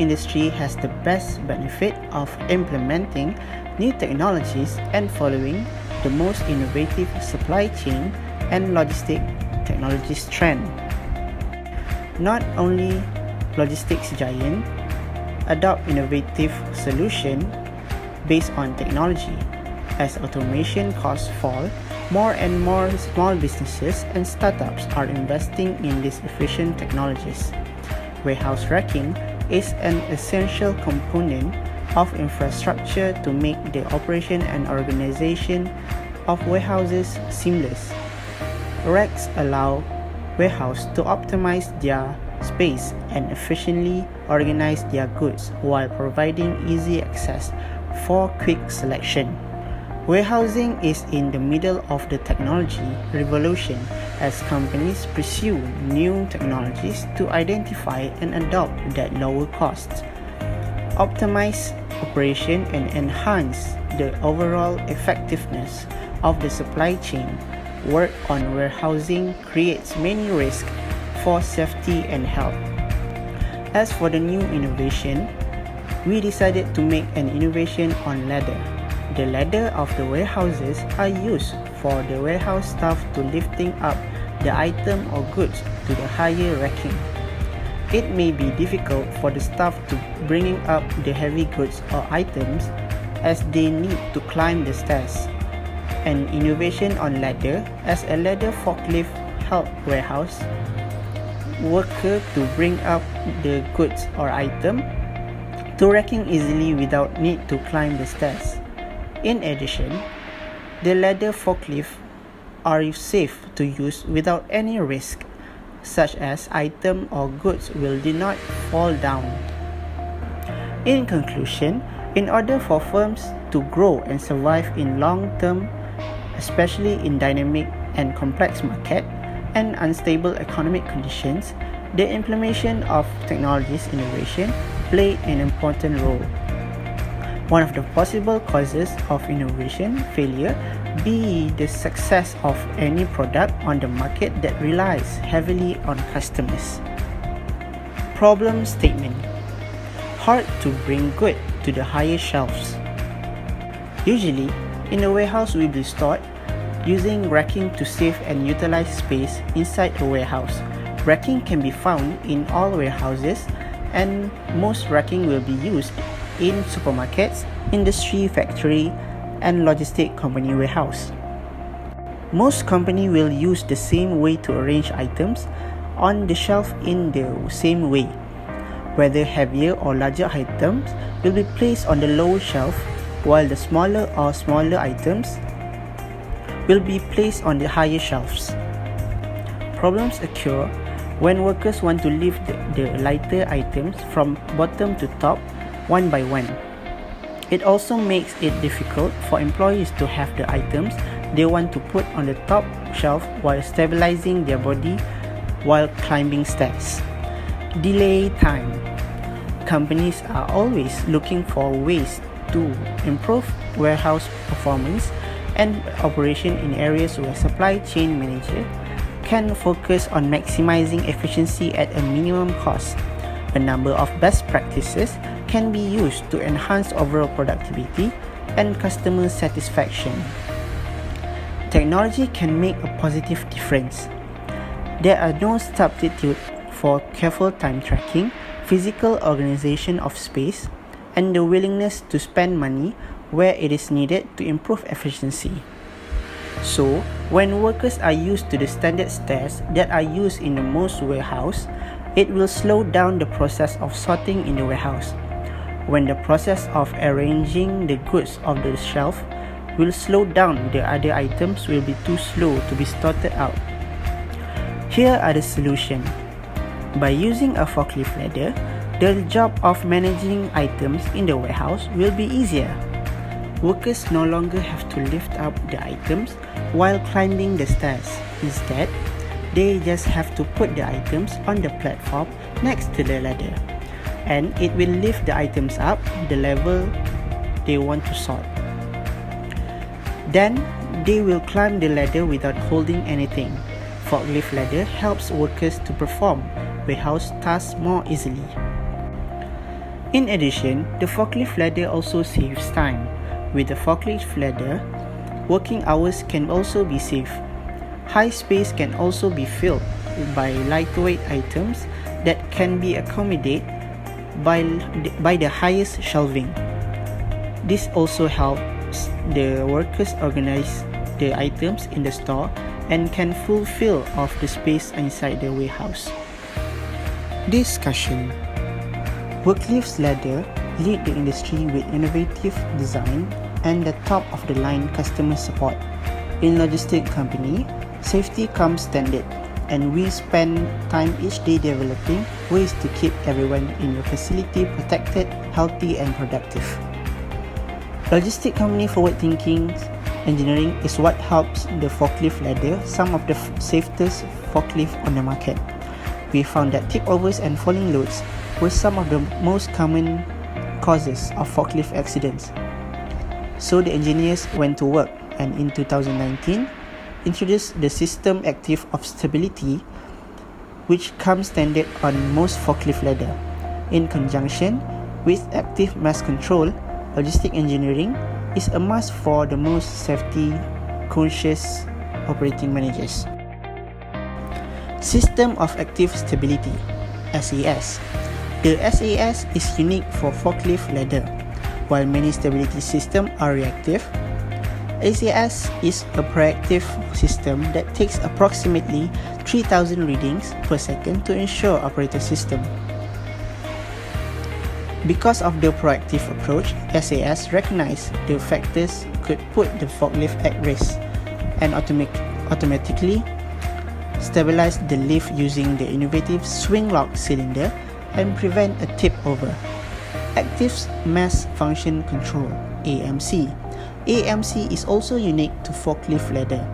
industry has the best benefit of implementing new technologies and following the most innovative supply chain and logistic technologies trend. Not only logistics giants adopt innovative solutions based on technology. As automation costs fall, more and more small businesses and startups are investing in these efficient technologies. Warehouse racking is an essential component of infrastructure to make the operation and organization of warehouses seamless. Racks allow warehouses to optimize their space and efficiently organize their goods while providing easy access for quick selection. Warehousing is in the middle of the technology revolution as companies pursue new technologies to identify and adopt that lower costs, optimize operation and enhance the overall effectiveness of the supply chain. Work on warehousing creates many risks for safety and health. As for the new innovation, we decided to make an innovation on ladder. The ladder of the warehouses are used for the warehouse staff to lifting up the item or goods to the higher racking. It may be difficult for the staff to bringing up the heavy goods or items as they need to climb the stairs. An innovation on ladder as a ladder forklift help warehouse worker to bring up the goods or item to racking easily without need to climb the stairs. In addition, the ladder forklift are safe to use without any risk, such as item or goods did not fall down. In conclusion, in order for firms to grow and survive in long term, especially in dynamic and complex market and unstable economic conditions, the implementation of technologies innovation play an important role. One of the possible causes of innovation failure be the success of any product on the market that relies heavily on customers. Problem statement: hard to bring good to the higher shelves. Usually, in a warehouse will be stored using racking to save and utilize space inside a warehouse. Racking can be found in all warehouses, and most racking will be used in supermarkets, industry, factory, and logistic company warehouse. Most company will use the same way to arrange items on the shelf in the same way. Whether heavier or larger items will be placed on the lower shelf, while the smaller items will be placed on the higher shelves. Problems occur when workers want to lift the lighter items from bottom to top one by one. It also makes it difficult for employees to have the items they want to put on the top shelf while stabilizing their body while climbing stairs. Delay time. Companies are always looking for ways to improve warehouse performance and operation in areas where supply chain manager can focus on maximizing efficiency at a minimum cost. A number of best practices can be used to enhance overall productivity and customer satisfaction. Technology can make a positive difference. There are no substitute for careful time tracking, physical organization of space, and the willingness to spend money where it is needed to improve efficiency. So, when workers are used to the standard stairs that are used in the most warehouse, it will slow down the process of sorting in the warehouse. When the process of arranging the goods on the shelf will slow down, the other items will be too slow to be sorted out. Here are the solutions. By using a forklift ladder, the job of managing items in the warehouse will be easier. Workers no longer have to lift up the items while climbing the stairs. Instead, they just have to put the items on the platform next to the ladder, and it will lift the items up the level they want to sort. Then, they will climb the ladder without holding anything. Forklift ladder helps workers to perform warehouse tasks more easily. In addition, the forklift ladder also saves time. With the forklift ladder, working hours can also be saved. High space can also be filled by lightweight items that can be accommodated by the highest shelving. This also helps the workers organize the items in the store and can fulfill of the space inside the warehouse. Discussion. Forklift ladder lead the industry with innovative design and the top-of-the-line customer support. In logistic company, safety comes standard, and we spend time each day developing ways to keep everyone in your facility protected, healthy, and productive. Logistic company forward-thinking engineering is what helps the forklift ladder, some of the safest forklift on the market. We found that tip-overs and falling loads were some of the most common causes of forklift accidents. So the engineers went to work and in 2019 introduced the system active of stability, which comes standard on most forklift ladder. In conjunction with active mass control, logistic engineering is a must for the most safety conscious operating managers. System of active stability, SAS. The SAS is unique for forklift ladder. While many stability systems are reactive, SAS is a proactive system that takes approximately 3,000 readings per second to ensure operator system. Because of the proactive approach, SAS recognizes the factors could put the forklift at risk and automatically stabilize the lift using the innovative swing lock cylinder and prevent a tip over. Active Mass Function Control, AMC. AMC is also unique to forklift ladder.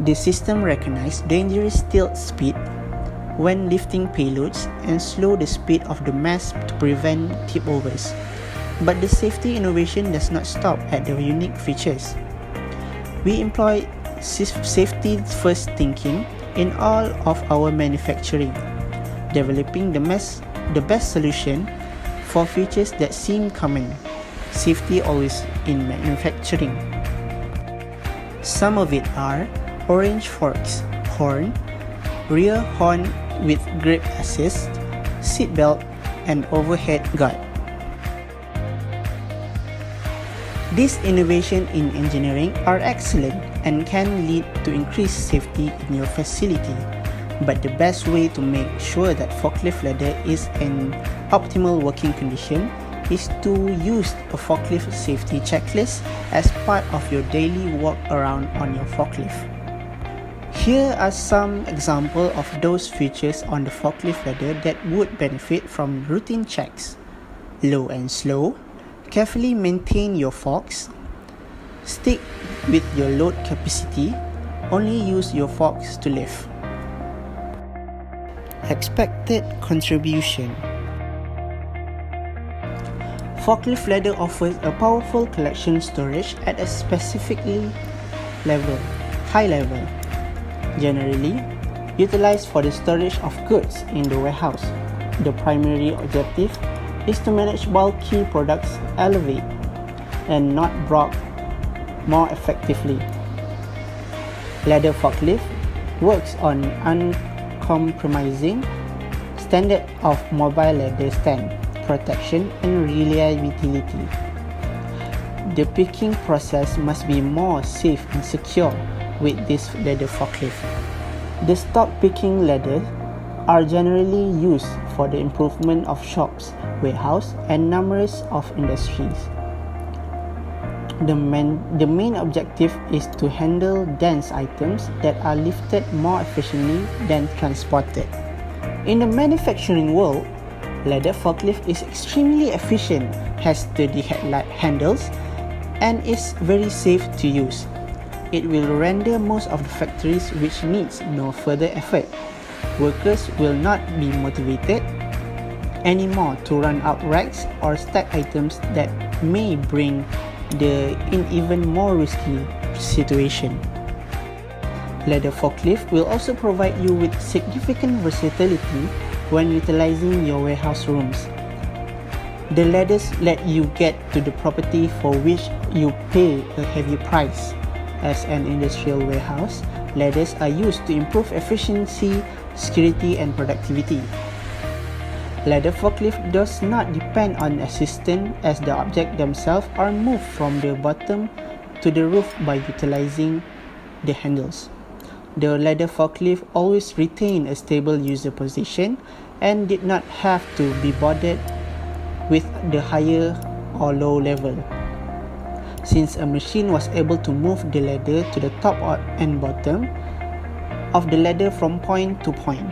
The system recognizes dangerous tilt speed when lifting payloads and slow the speed of the mass to prevent tip overs. But the safety innovation does not stop at the unique features. We employ safety first thinking in all of our manufacturing, developing the best solution for features that seem common. Safety always in manufacturing. Some of it are orange forks, horn, rear horn with grip assist, seat belt, and overhead guard. These innovations in engineering are excellent and can lead to increased safety in your facility. But the best way to make sure that forklift ladder is in optimal working condition is to use a forklift safety checklist as part of your daily walk around on your forklift. Here are some examples of those features on the forklift ladder that would benefit from routine checks. Low and slow. Carefully maintain your forks. Stick with your load capacity. Only use your forks to lift. Expected contribution. Forklift ladder offers a powerful collection storage at a specifically high level, generally utilized for the storage of goods in the warehouse. The primary objective is to manage bulky products elevate and not drop more effectively. Ladder forklift works on uncompromising standard of mobile ladder stand, protection and reliability. The picking process must be more safe and secure with this ladder forklift. The stock picking ladders are generally used for the improvement of shops, warehouse, and numerous of industries. The main objective is to handle dense items that are lifted more efficiently than transported. In the manufacturing world, ladder forklift is extremely efficient, has sturdy handles, and is very safe to use. It will render most of the factories which needs no further effort. Workers will not be motivated anymore to run out racks or stack items that may bring in even more risky situation. Ladder forklift will also provide you with significant versatility when utilizing your warehouse rooms. The ladders let you get to the property for which you pay a heavy price. As an industrial warehouse, ladders are used to improve efficiency, security, and productivity. Ladder forklift does not depend on assistance as the objects themselves are moved from the bottom to the roof by utilizing the handles. The ladder forklift always retained a stable user position and did not have to be bothered with the higher or low level, since a machine was able to move the ladder to the top and bottom of the ladder from point to point.